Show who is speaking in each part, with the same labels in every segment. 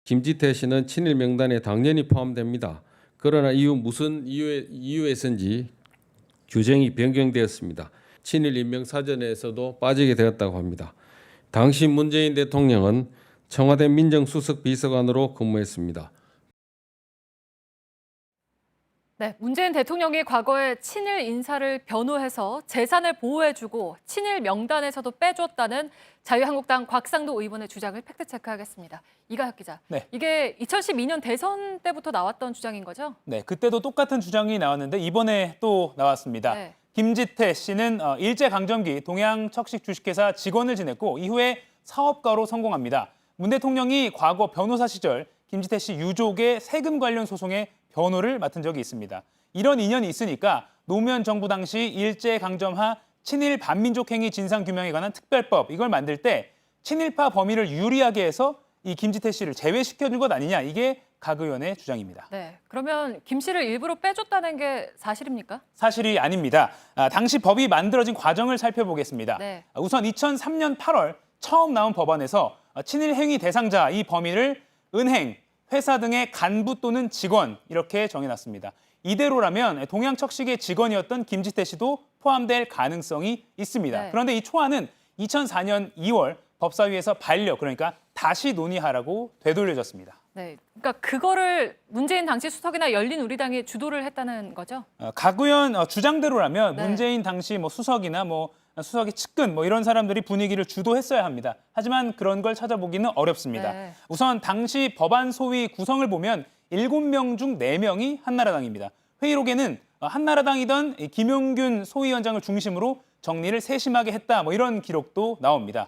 Speaker 1: 김지태 씨는 친일 명단에 당연히 포함됩니다. 그러나 무슨 이유에서인지 규정이 변경되었습니다. 친일 인명 사전에서도 빠지게 되었다고 합니다. 당시 문재인 대통령은 청와대 민정수석 비서관으로 근무했습니다.
Speaker 2: 네, 문재인 대통령이 과거에 친일 인사를 변호해서 재산을 보호해주고 친일 명단에서도 빼줬다는 자유한국당 곽상도 의원의 주장을 팩트체크하겠습니다. 이가혁 기자,
Speaker 3: 네.
Speaker 2: 이게 2012년 대선 때부터 나왔던 주장인 거죠?
Speaker 3: 네, 그때도 똑같은 주장이 나왔는데 이번에 또 나왔습니다.
Speaker 2: 네.
Speaker 3: 김지태 씨는 일제강점기 동양척식 주식회사 직원을 지냈고 이후에 사업가로 성공합니다. 문 대통령이 과거 변호사 시절 김지태 씨 유족의 세금 관련 소송에 변호를 맡은 적이 있습니다. 이런 인연이 있으니까 노무현 정부 당시 일제강점하 친일 반민족 행위 진상규명에 관한 특별법 이걸 만들 때 친일파 범위를 유리하게 해서 이 김지태 씨를 제외시켜준 것 아니냐, 이게 각 의원의 주장입니다.
Speaker 2: 네, 그러면 김 씨를 일부러 빼줬다는 게 사실입니까?
Speaker 3: 사실이 아닙니다. 당시 법이 만들어진 과정을 살펴보겠습니다.
Speaker 2: 네.
Speaker 3: 우선 2003년 8월 처음 나온 법안에서 친일 행위 대상자 이 범위를 은행, 회사 등의 간부 또는 직원 이렇게 정해놨습니다. 이대로라면 동양척식의 직원이었던 김지태 씨도 포함될 가능성이 있습니다.
Speaker 2: 네.
Speaker 3: 그런데 이 초안은 2004년 2월 법사위에서 반려, 그러니까 다시 논의하라고 되돌려졌습니다.
Speaker 2: 네, 그러니까 그거를 문재인 당시 수석이나 열린우리당이 주도를 했다는 거죠?
Speaker 3: 각 의원 주장대로라면
Speaker 2: 네.
Speaker 3: 문재인 당시 수석이나 수석의 측근 이런 사람들이 분위기를 주도했어야 합니다. 하지만 그런 걸 찾아보기는 어렵습니다.
Speaker 2: 네.
Speaker 3: 우선 당시 법안 소위 구성을 보면 7명 중 4명이 한나라당입니다. 회의록에는 한나라당이던 김용균 소위원장을 중심으로 정리를 세심하게 했다 이런 기록도 나옵니다.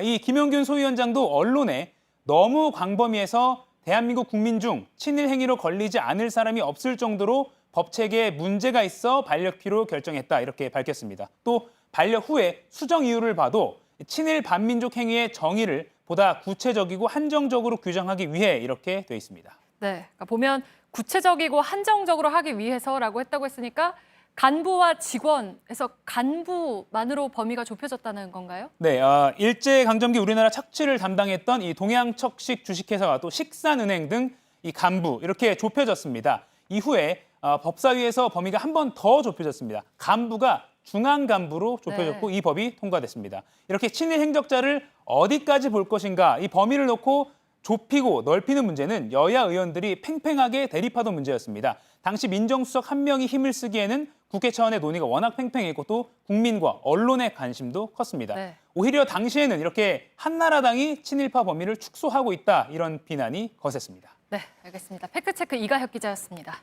Speaker 3: 이 김용균 소위원장도 언론에 너무 광범위해서 대한민국 국민 중 친일 행위로 걸리지 않을 사람이 없을 정도로 법 체계에 문제가 있어 반려키로 결정했다 이렇게 밝혔습니다. 또 반려 후에 수정 이유를 봐도 친일 반민족 행위의 정의를 보다 구체적이고 한정적으로 규정하기 위해 이렇게 돼 있습니다.
Speaker 2: 네, 그러니까 보면 구체적이고 한정적으로 하기 위해서라고 했다고 했으니까 간부와 직원에서 간부만으로 범위가 좁혀졌다는 건가요?
Speaker 3: 네, 일제강점기 우리나라 착취를 담당했던 이 동양척식 주식회사와 또 식산은행 등 이 간부 이렇게 좁혀졌습니다. 이후에 법사위에서 범위가 한 번 더 좁혀졌습니다. 간부가 중앙간부로 좁혀졌고
Speaker 2: 네.
Speaker 3: 이 법이 통과됐습니다. 이렇게 친일 행적자를 어디까지 볼 것인가, 이 범위를 놓고 좁히고 넓히는 문제는 여야 의원들이 팽팽하게 대립하던 문제였습니다. 당시 민정수석 한 명이 힘을 쓰기에는 국회 차원의 논의가 워낙 팽팽했고 또 국민과 언론의 관심도 컸습니다.
Speaker 2: 네.
Speaker 3: 오히려 당시에는 이렇게 한나라당이 친일파 범위를 축소하고 있다 이런 비난이 거셌습니다.
Speaker 2: 네, 알겠습니다. 팩트체크 이가혁 기자였습니다.